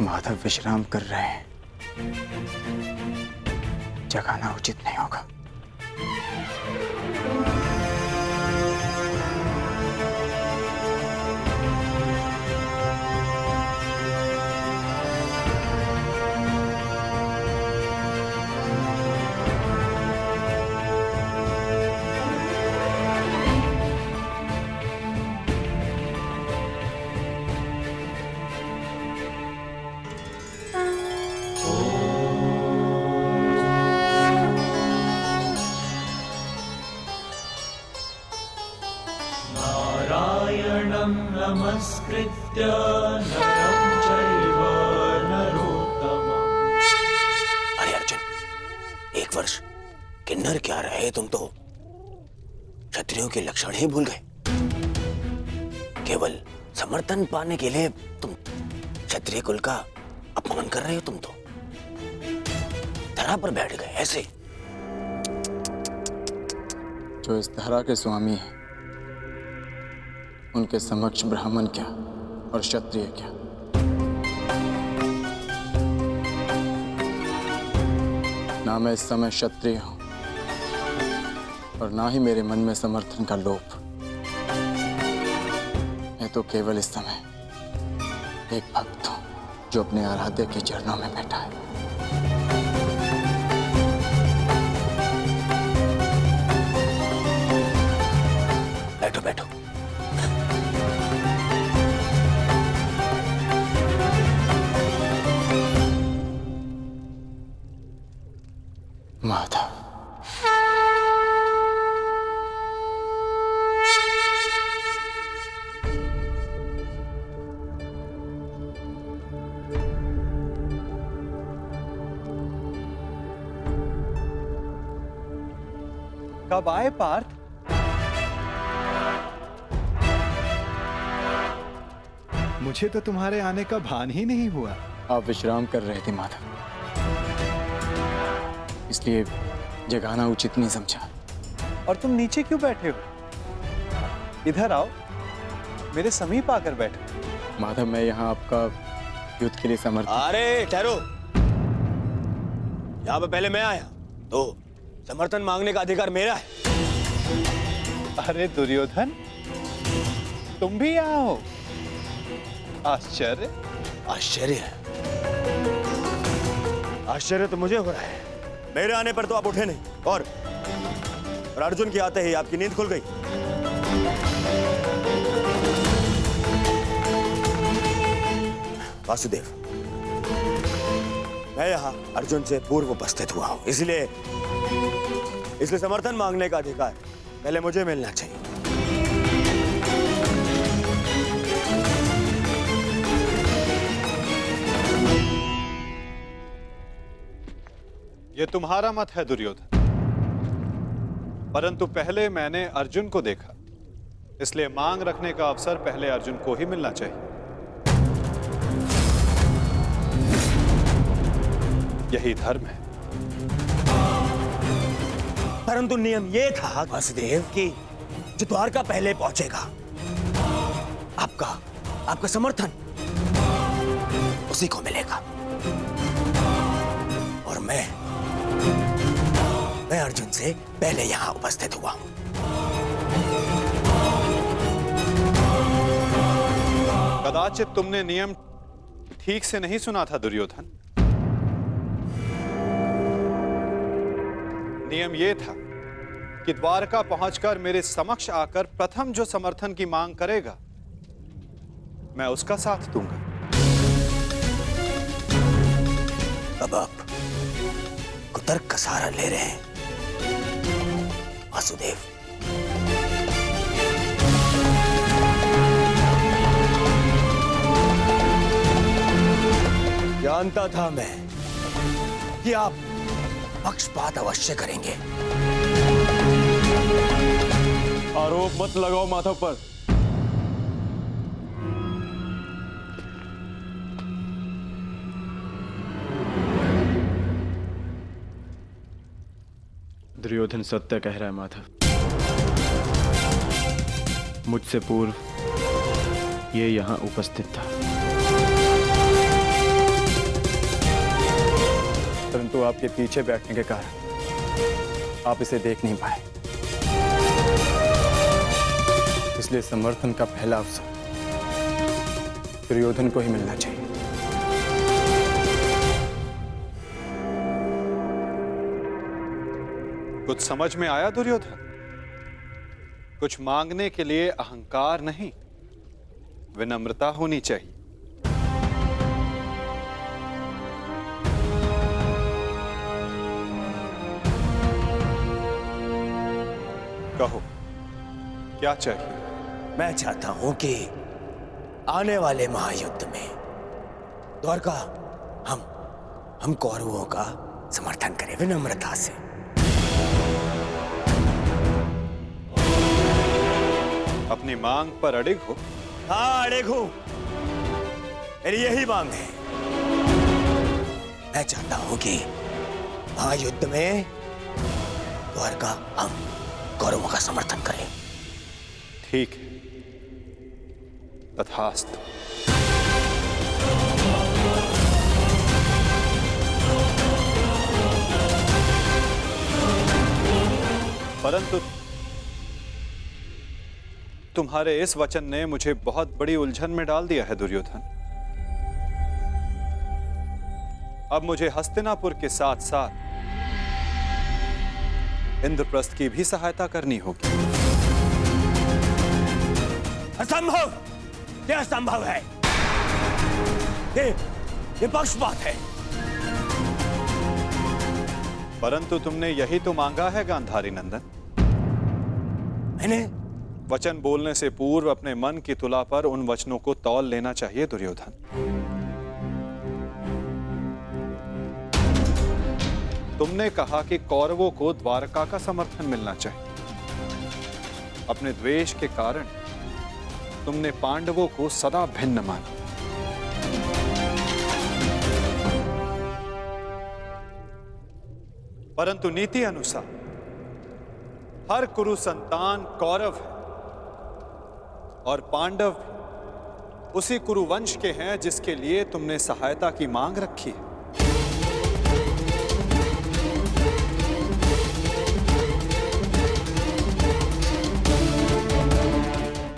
माधव विश्राम कर रहे हैं, जगाना उचित नहीं होगा। नमस्कृत्य नरं चैव नरोत्तमम्। अरे अर्जुन, 1 वर्ष किन्नर क्या रहे तुम तो क्षत्रियों के लक्षण ही भूल गए। केवल समर्थन पाने के लिए तुम क्षत्रिय कुल का अपमान कर रहे हो। तुम तो धरा पर बैठ गए ऐसे। जो इस धरा के स्वामी हैं, उनके समक्ष ब्राह्मण क्या और क्षत्रिय क्या। ना मैं इस समय क्षत्रिय हूं और ना ही मेरे मन में समर्थन का लोभ। मैं तो केवल इस समय एक भक्त हूं जो अपने आराध्य के चरणों में बैठा है। बैठो बैठो। माधव, कब आए पार्थ? मुझे तो तुम्हारे आने का भान ही नहीं हुआ। आप विश्राम कर रहे थे माधव, इसलिए जगाना उचित नहीं समझा। और तुम नीचे क्यों बैठे हो? इधर आओ, मेरे समीप आकर बैठो। माधव, मैं यहाँ आपका युद्ध के लिए समर्थ। अरे ठहरो, यहाँ पे पहले मैं आया तो समर्थन मांगने का अधिकार मेरा है। अरे दुर्योधन, तुम भी यहाँ हो? आश्चर्य। आश्चर्य है? आश्चर्य तो मुझे हो रहा है। मेरे आने पर तो आप उठे नहीं और अर्जुन के आते ही आपकी नींद खुल गई। वासुदेव, मैं यहाँ अर्जुन से पूर्व उपस्थित हुआ हूं, इसलिए समर्थन मांगने का अधिकार पहले मुझे मिलना चाहिए। ये तुम्हारा मत है दुर्योधन, परंतु पहले मैंने अर्जुन को देखा, इसलिए मांग रखने का अवसर पहले अर्जुन को ही मिलना चाहिए। यही धर्म है। परंतु नियम यह था वासुदेव कि जो द्वारका पहले पहुंचेगा, आपका समर्थन उसी को मिलेगा। और मैं अर्जुन से पहले यहां उपस्थित हुआ हूं। कदाचित तुमने नियम ठीक से नहीं सुना था दुर्योधन। नियम यह था कि द्वारका पहुंचकर मेरे समक्ष आकर प्रथम जो समर्थन की मांग करेगा, मैं उसका साथ दूंगा। अब आप कुतर्क का सहारा ले रहे हैं वासुदेव। जानता था मैं कि आप पक्षपात अवश्य करेंगे। आरोप मत लगाओ माधव पर। दुर्योधन सत्य कह रहा है माधव। मुझसे पूर्व ये यहाँ उपस्थित था। परंतु आपके पीछे बैठने के कारण आप इसे देख नहीं पाए। इसलिए समर्थन का पहला अवसर दुर्योधन को ही मिलना चाहिए। कुछ समझ में आया दुर्योधन? कुछ मांगने के लिए अहंकार नहीं, विनम्रता होनी चाहिए। कहो, क्या चाहिए? मैं चाहता हूं कि आने वाले महायुद्ध में द्वारका हम कौरवों का समर्थन करें विनम्रता से। अपनी मांग पर अड़िग हो? हाँ, अड़िग हूं। मेरी यही मांग है। मैं चाहता हूं कि महायुद्ध में द्वारका हम कौरवों का समर्थन करें। ठीक है, तथास्तु। परंतु तुम्हारे इस वचन ने मुझे बहुत बड़ी उलझन में डाल दिया है दुर्योधन। अब मुझे हस्तिनापुर के साथ साथ इंद्रप्रस्थ की भी सहायता करनी होगी। असंभव! यह असंभव है। ये पक्षपात है। परंतु तुमने यही तो मांगा है गांधारी नंदन। मैंने वचन बोलने से पूर्व अपने मन की तुला पर उन वचनों को तौल लेना चाहिए दुर्योधन। तुमने कहा कि कौरवों को द्वारका का समर्थन मिलना चाहिए। अपने द्वेष के कारण तुमने पांडवों को सदा भिन्न माना। परंतु नीति अनुसार हर कुरु संतान कौरव है और पांडव भी उसी कुरु वंश के हैं जिसके लिए तुमने सहायता की मांग रखी है।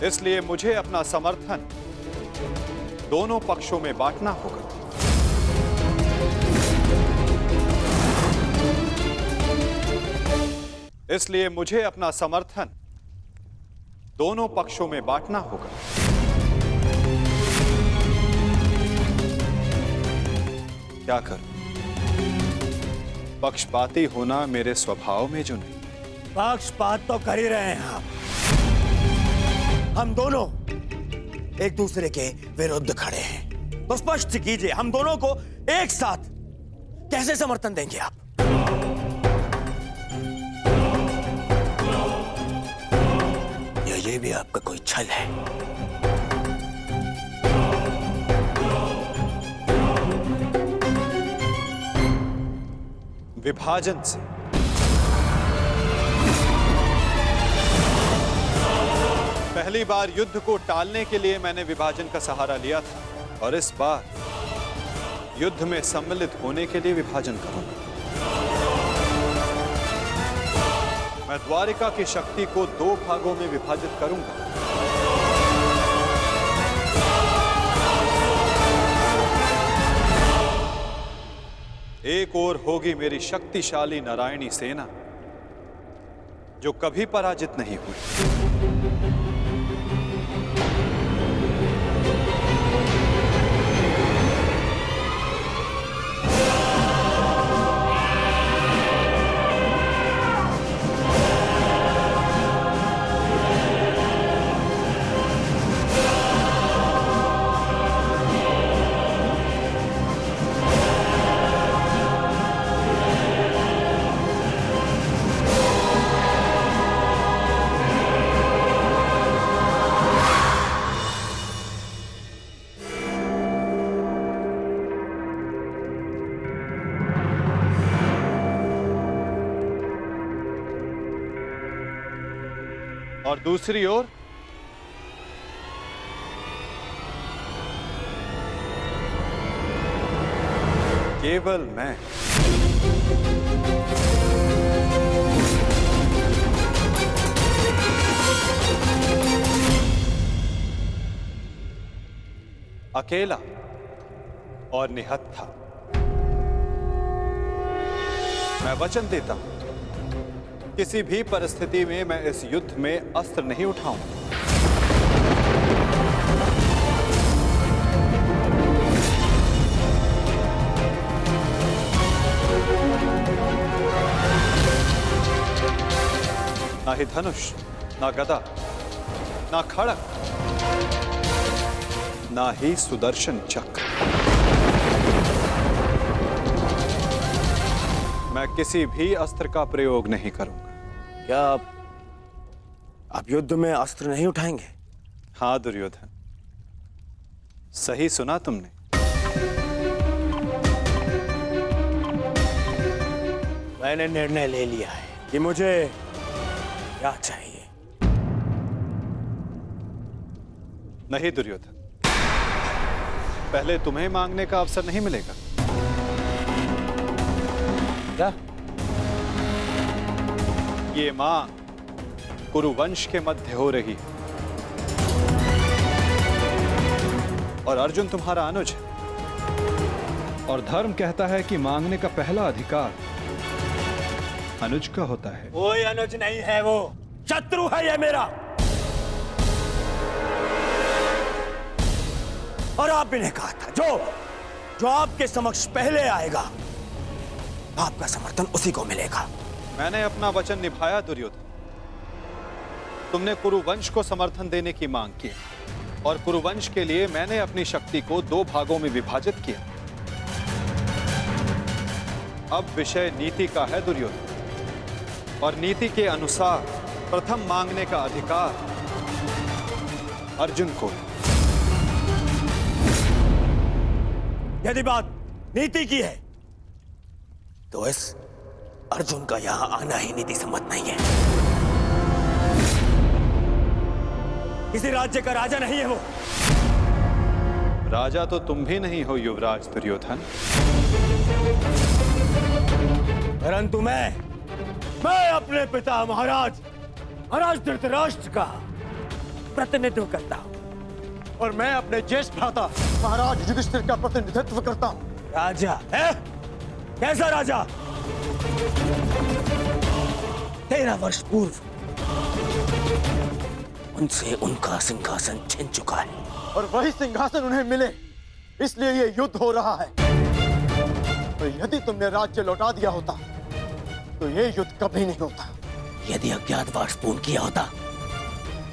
इसलिए मुझे अपना समर्थन दोनों पक्षों में बांटना होगा। इसलिए मुझे अपना समर्थन दोनों पक्षों में बांटना होगा। क्या करूं? पक्षपाती होना मेरे स्वभाव में जो नहीं। पक्षपात तो कर ही रहे हैं आप। हम दोनों एक दूसरे के विरुद्ध खड़े हैं। तो स्पष्ट कीजिए, हम दोनों को एक साथ कैसे समर्थन देंगे आप? ये भी आपका कोई छल है? विभाजन से पहली बार युद्ध को टालने के लिए मैंने विभाजन का सहारा लिया था और इस बार युद्ध में सम्मिलित होने के लिए विभाजन करूंगा। मैं द्वारिका की शक्ति को 2 भागों में विभाजित करूंगा। एक ओर होगी मेरी शक्तिशाली नारायणी सेना जो कभी पराजित नहीं हुई। और दूसरी ओर केवल मैं। अकेला और निहत्था। मैं वचन देता हूं, किसी भी परिस्थिति में मैं इस युद्ध में अस्त्र नहीं उठाऊंगा। ना ही धनुष, ना गदा, ना खड़ग, ना ही सुदर्शन चक्र। मैं किसी भी अस्त्र का प्रयोग नहीं करूंगा। क्या आप युद्ध में अस्त्र नहीं उठाएंगे? हाँ दुर्योधन, सही सुना तुमने। मैंने निर्णय ले लिया है कि मुझे क्या चाहिए। नहीं दुर्योधन, पहले तुम्हें मांगने का अवसर नहीं मिलेगा। क्या? ये मांग कुरुवंश के मध्य हो रही है और अर्जुन तुम्हारा अनुज है, और धर्म कहता है कि मांगने का पहला अधिकार अनुज का होता है। कोई अनुज नहीं है, वो शत्रु है ये मेरा। और आपने ने कहा था जो आपके समक्ष पहले आएगा आपका समर्थन उसी को मिलेगा। मैंने अपना वचन निभाया दुर्योधन। तुमने कुरुवंश को समर्थन देने की मांग की और कुरुवंश के लिए मैंने अपनी शक्ति को 2 भागों में विभाजित किया। अब विषय नीति का है दुर्योधन, और नीति के अनुसार प्रथम मांगने का अधिकार अर्जुन को है। यदि बात नीति की है तो इस अर्जुन का यहां आना ही नीति सम्मत नहीं है। किसी राज्य का राजा नहीं है वो। राजा तो तुम भी नहीं हो युवराज दुर्योधन। परंतु मैं अपने पिता महाराज धृतराष्ट्र का प्रतिनिधित्व करता हूं। और मैं अपने ज्येष्ठ भ्राता महाराज युधिष्ठिर का प्रतिनिधित्व करता हूं। राजा है? कैसा राजा? 13 वर्ष पूर्व उनसे उनका सिंहासन छिन चुका है, और वही सिंहासन उन्हें मिले, इसलिए ये युद्ध हो रहा है। तो यदि तुमने राज्य लौटा दिया होता तो ये युद्ध कभी नहीं होता। यदि अज्ञातवास पूर्ण किया होता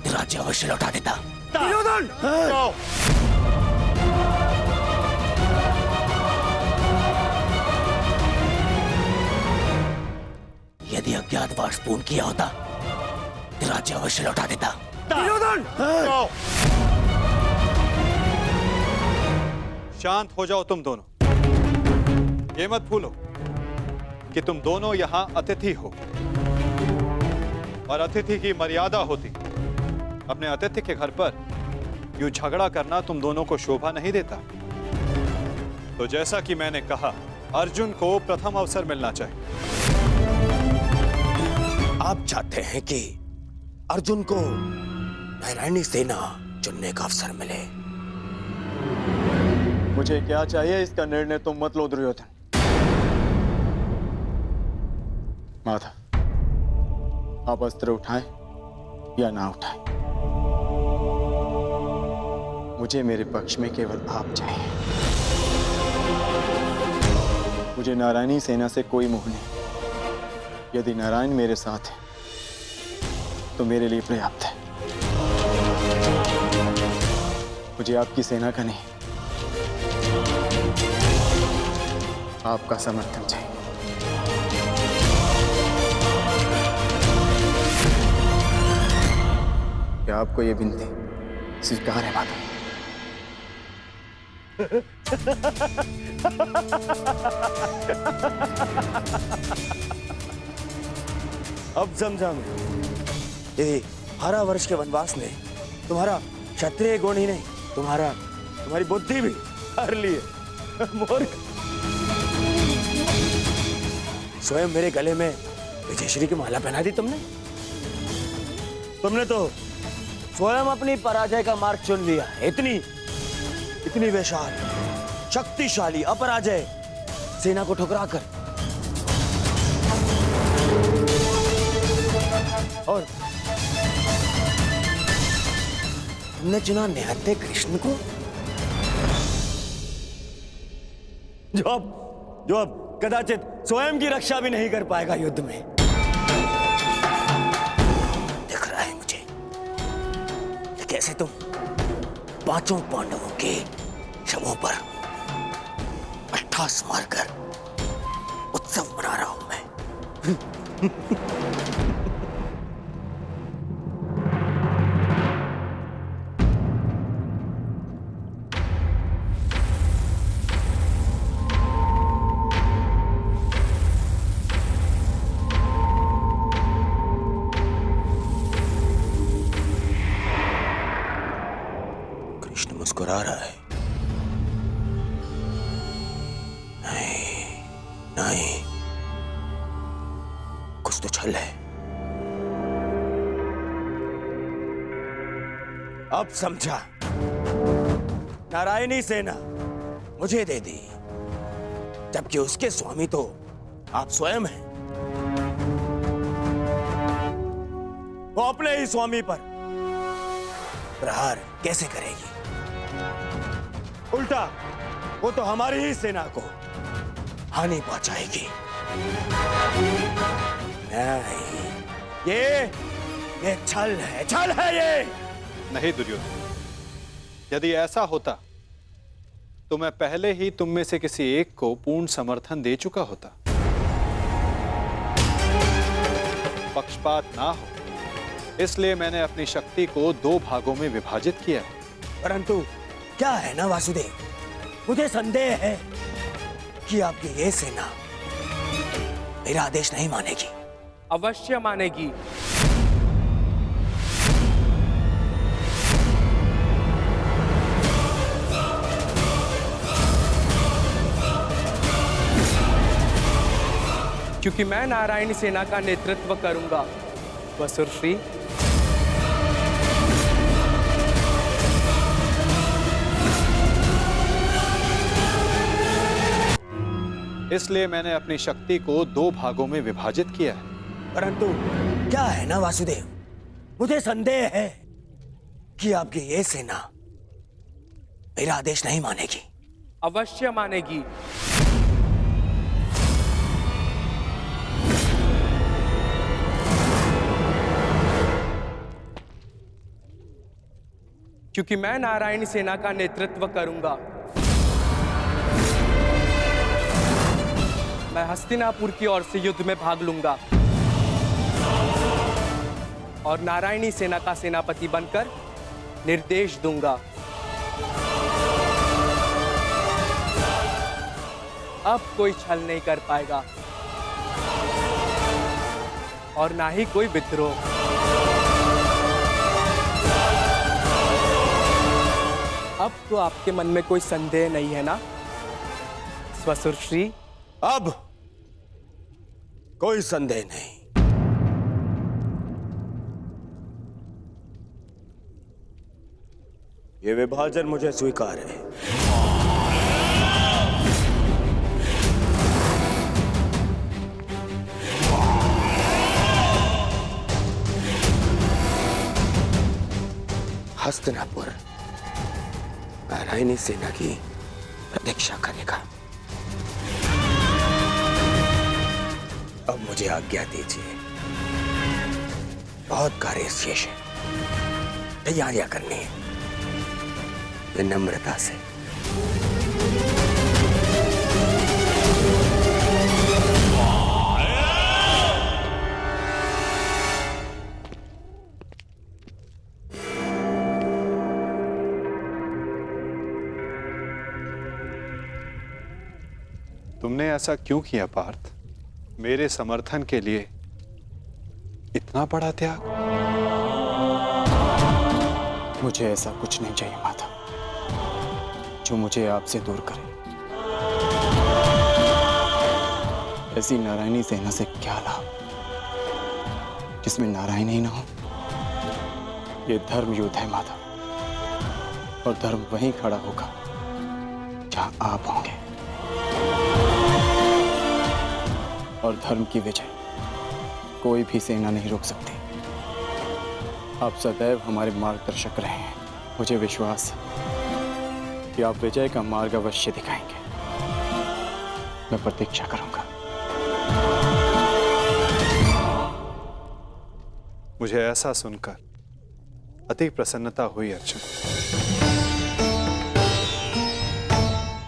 तो राज्य अवश्य लौटा देता। दुर्योधन! यदि अज्ञातवास पूर्ण किया होता तो राज्य अवश्य लौटा देता। दुर्योधन! शांत हो जाओ तुम दोनों। ये मत भूलो कि तुम दोनों यहां अतिथि हो, और अतिथि की मर्यादा होती। अपने अतिथि के घर पर यूं झगड़ा करना तुम दोनों को शोभा नहीं देता। तो जैसा कि मैंने कहा, अर्जुन को प्रथम अवसर मिलना चाहिए। आप चाहते हैं कि अर्जुन को नारायणी सेना चुनने का अवसर मिले। मुझे क्या चाहिए इसका निर्णय तुम मत लो दुर्योधन। माधव, आप अस्त्र उठाएं या ना उठाएं, मुझे मेरे पक्ष में केवल आप चाहिए। मुझे नारायणी सेना से कोई मोह नहीं। यदि नारायण मेरे साथ है तो मेरे लिए पर्याप्त है। मुझे आपकी सेना का नहीं, आपका समर्थन चाहिए। क्या आपको यह विनती स्वीकार है माधव? अब समझा मैं। यदि 12 वर्ष के वनवास ने तुम्हारा क्षत्रिय गुण ही नहीं, तुम्हारी बुद्धि भी हर लिए। मूर्ख। स्वयं मेरे गले में विजयश्री की माला पहना दी तुमने। तुमने तो स्वयं अपनी पराजय का मार्ग चुन लिया। इतनी विशाल शक्तिशाली अपराजय सेना को ठुकराकर, और तुमने चुना निहत्थे कृष्ण को, जो अब कदाचित स्वयं की रक्षा भी नहीं कर पाएगा युद्ध में। दिख रहा है मुझे कि कैसे तुम पांचों पांडवों के शवों पर अट्ठास मारकर उत्सव मना रहा हूं मैं। कृष्ण मुस्कुरा रहा है। नहीं, कुछ तो छल है। अब समझा। नारायणी सेना मुझे दे दी, जबकि उसके स्वामी तो आप स्वयं हैं। वो अपने ही स्वामी पर प्रहार कैसे करेगी? उल्टा वो तो हमारी ही सेना को हानि पहुंचाएगी। नहीं, ये छल है ये। नहीं दुर्योधन, यदि ऐसा होता तो मैं पहले ही तुम में से किसी एक को पूर्ण समर्थन दे चुका होता। पक्षपात ना हो, इसलिए मैंने अपनी शक्ति को 2 भागों में विभाजित किया है। परंतु क्या है ना वासुदेव, मुझे संदेह है कि आपकी ये सेना मेरा आदेश नहीं मानेगी। अवश्य मानेगी। क्योंकि मैं नारायणी सेना का नेतृत्व करूंगा। वसुरश्री, इसलिए मैंने अपनी शक्ति को 2 भागों में विभाजित किया है। परंतु क्या है ना वासुदेव, मुझे संदेह है कि आपकी ये सेना मेरा आदेश नहीं मानेगी। अवश्य मानेगी। क्योंकि मैं नारायणी सेना का नेतृत्व करूंगा। मैं हस्तिनापुर की ओर से युद्ध में भाग लूंगा और नारायणी सेना का सेनापति बनकर निर्देश दूंगा। अब कोई छल नहीं कर पाएगा और ना ही कोई विद्रोह। अब तो आपके मन में कोई संदेह नहीं है ना स्वसुरश्री? अब कोई संदेह नहीं। ये विभाजन मुझे स्वीकार है। हस्तिनापुर नारायणी सेना की प्रतीक्षा करेगा। अब मुझे आज्ञा दीजिए। बहुत कार्य शेष है, तैयारियां करनी है। विनम्रता से। तुमने ऐसा क्यों किया पार्थ? मेरे समर्थन के लिए इतना बड़ा त्याग? मुझे ऐसा कुछ नहीं चाहिए माता जो मुझे आपसे दूर करे। ऐसी नारायणी सेना से क्या लाभ जिसमें नारायण ही ना हो। ये धर्म युद्ध है माधव, और धर्म वहीं खड़ा होगा जहां आप होंगे। और धर्म की विजय कोई भी सेना नहीं रोक सकती। आप सदैव हमारे मार्गदर्शक रहे हैं। मुझे विश्वास है कि आप विजय का मार्ग अवश्य दिखाएंगे। मैं प्रतीक्षा करूंगा। मुझे ऐसा सुनकर अति प्रसन्नता हुई अर्जुन।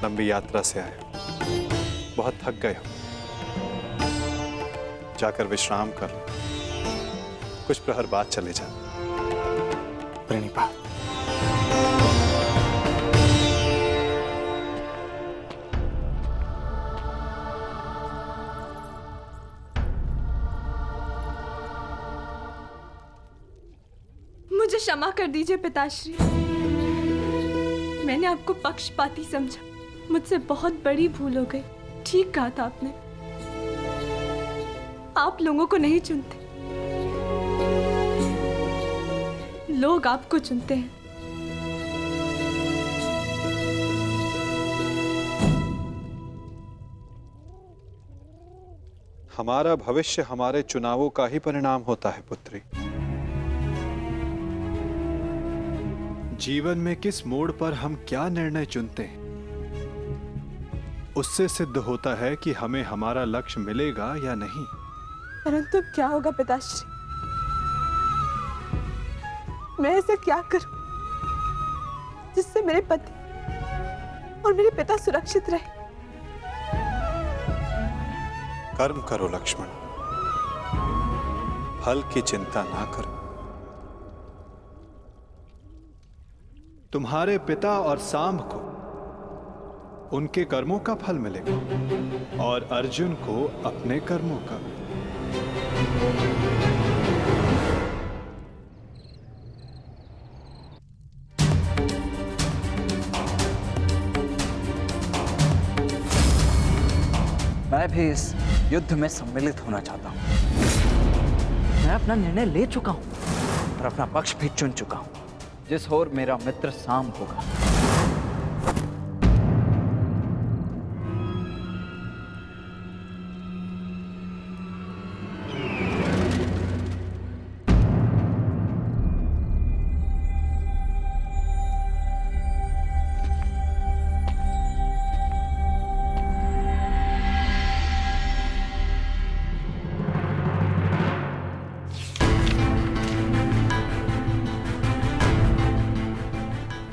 लंबी यात्रा से आए, बहुत थक गए हो, जाकर विश्राम कर लो। कुछ प्रहर बाद चले जा। प्रणिपात। मुझे क्षमा कर दीजिए पिताश्री। मैंने आपको पक्षपाती समझा। मुझसे बहुत बड़ी भूल हो गई। ठीक कहा था आपने। आप लोगों को नहीं चुनते, लोग आपको चुनते हैं। हमारा भविष्य हमारे चुनावों का ही परिणाम होता है पुत्री। जीवन में किस मोड़ पर हम क्या निर्णय चुनते हैं, उससे सिद्ध होता है कि हमें हमारा लक्ष्य मिलेगा या नहीं। परंतु क्या होगा पिताश्री? मैं ऐसा क्या करूं जिससे मेरे पति और मेरे पिता सुरक्षित रहे? कर्म करो लक्ष्मण, फल की चिंता ना करो। तुम्हारे पिता और सांब को उनके कर्मों का फल मिलेगा और अर्जुन को अपने कर्मों का। मैं भी इस युद्ध में सम्मिलित होना चाहता हूं। मैं अपना निर्णय ले चुका हूं और अपना पक्ष भी चुन चुका हूं। जिस ओर मेरा मित्र सांब होगा।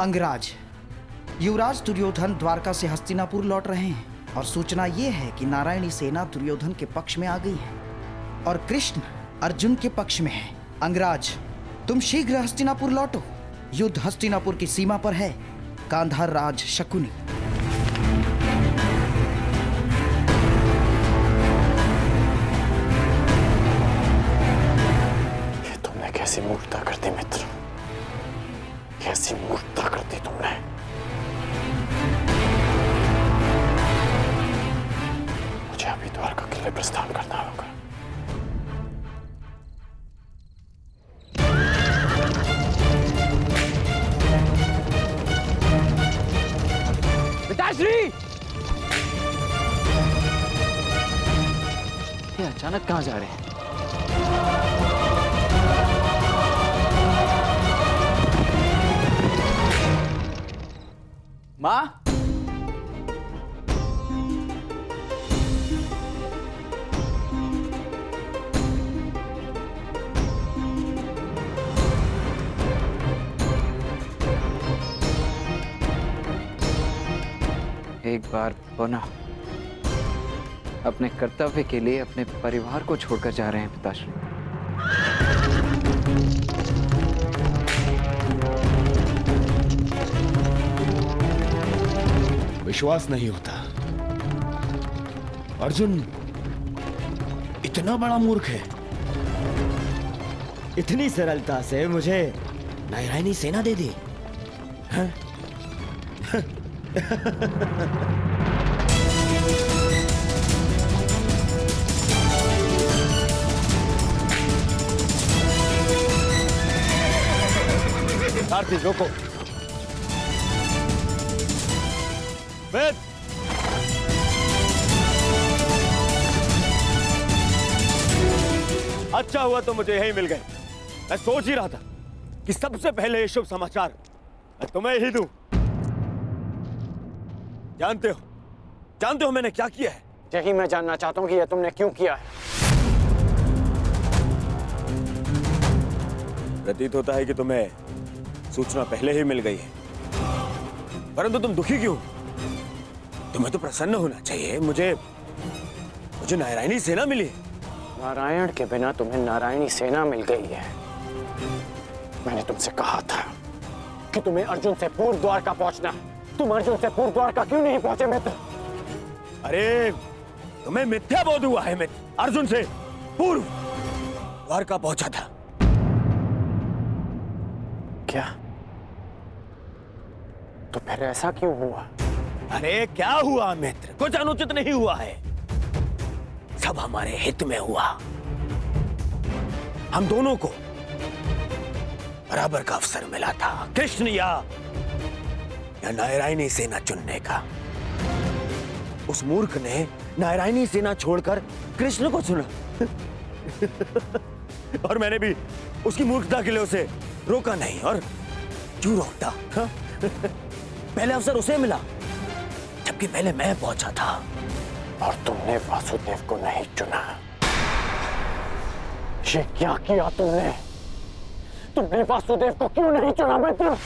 अंगराज, युवराज दुर्योधन द्वारका से हस्तिनापुर लौट रहे हैं और सूचना ये है कि नारायणी सेना दुर्योधन के पक्ष में आ गई है और कृष्ण अर्जुन के पक्ष में है। अंगराज, तुम शीघ्र हस्तिनापुर लौटो। युद्ध हस्तिनापुर की सीमा पर है। गांधार राज शकुनी। ये तुमने कैसी मूर्खता कर दी मित्र, कैसी मूर्खता कर दी तुमने। मुझे अभी द्वारका के लिए प्रस्थान करना होगा। पिताश्री! ये अचानक कहां जा रहे हैं? मां? एक बार पुनः अपने कर्तव्य के लिए अपने परिवार को छोड़कर जा रहे हैं पिताश्री। विश्वास नहीं होता। अर्जुन इतना बड़ा मूर्ख है। इतनी सरलता से मुझे नारायणी सेना दे दी। हाँ? आरती रोको। वेद, अच्छा हुआ तो मुझे यही मिल गए। मैं सोच ही रहा था कि सबसे पहले ये शुभ समाचार मैं तुम्हें ही दूं। जानते हो मैंने क्या किया है? यही मैं जानना चाहता हूँ कि यह तुमने क्यों किया है। प्रतीत होता है कि तुम्हें सूचना पहले ही मिल गई है, परंतु तुम दुखी क्यों? तुम्हें तो प्रसन्न होना चाहिए। मुझे नारायणी सेना मिली है। नारायण के बिना तुम्हें नारायणी सेना मिल गई है। मैंने तुमसे कहा था कि तुम्हें अर्जुन से पूर्व द्वारका पहुंचना। तुम अर्जुन से पूर्व द्वारका क्यों नहीं पहुंचे मित्र? अरे तुम्हें मिथ्या बोध हुआ है। मित्र, अर्जुन से पूर्व द्वारका पहुंचा था। क्या? तो फिर ऐसा क्यों हुआ? अरे क्या हुआ मित्र? कुछ अनुचित नहीं हुआ है, सब हमारे हित में हुआ। हम दोनों को बराबर का अवसर मिला था, कृष्ण या नारायणी सेना चुनने का। उस मूर्ख ने नारायणी सेना छोड़कर कृष्ण को चुना। और मैंने भी उसकी मूर्खता के लिए उसे रोका नहीं। और क्यों रोकता? हाँ? पहले अवसर उसे मिला, जबकि पहले मैं पहुंचा था। और तुमने वासुदेव को नहीं चुना। ये क्या किया तुमने? तुमने वासुदेव को क्यों नहीं चुना मित्र?